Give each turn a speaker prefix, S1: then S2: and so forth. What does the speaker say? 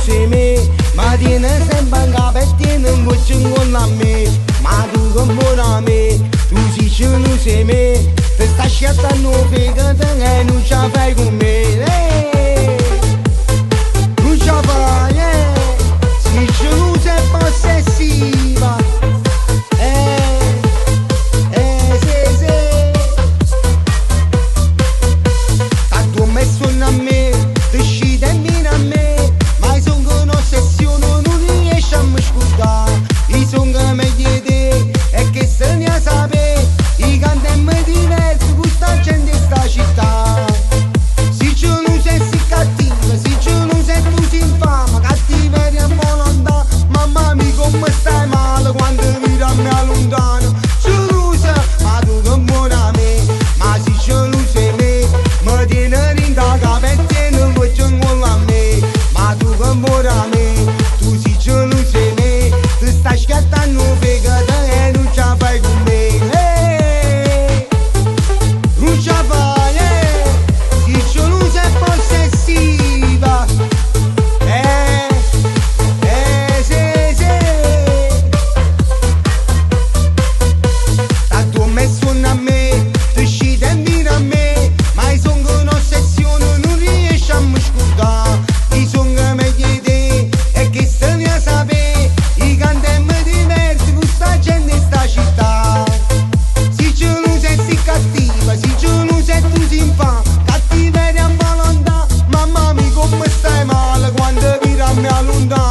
S1: sei me, ma tieni sempre in capo e tieni in voce con a me. Ma tu che buona a me, tu sei che non sei me, ti stai scettando fegata e non ce la fai con me. Non ce la fai, sei che non sei possessiva. Tanto messo a me, ti scende e vieni a me, ma sono un'ossessione, non riesci a mi scordare. I son che mi chiede e che se ne sape, i cantemmi diversi, questa gente in sta città. Se ce non sei sì cattiva, se ce non sei tu si infama, cattiveria e volontà, mamma mia come stai male quando vedi a me lontano. Scusa, ma tu che buona a me, ma se ce non sei me, mi tieni in da capo e tieni voce con a me. Ma tu che buona a me, tu se ce non sei me, ti stai scattando fegata e non ce la fai con me. Non ce la fai, se ce non sei possessiva. Sì, sì. Tanto ho messo a me, ti scende e vieni a me, ma io sono un'ossessione, non riesci a mi scordare. I son che mi chiede e che se ne sape, i cantemmi diversi, questa gente in sta città. Se ce non sei sì cattiva, se ce non sei tu si infama, cattiveria e volontà, mamma mia come stai male quando vedi a me lontano.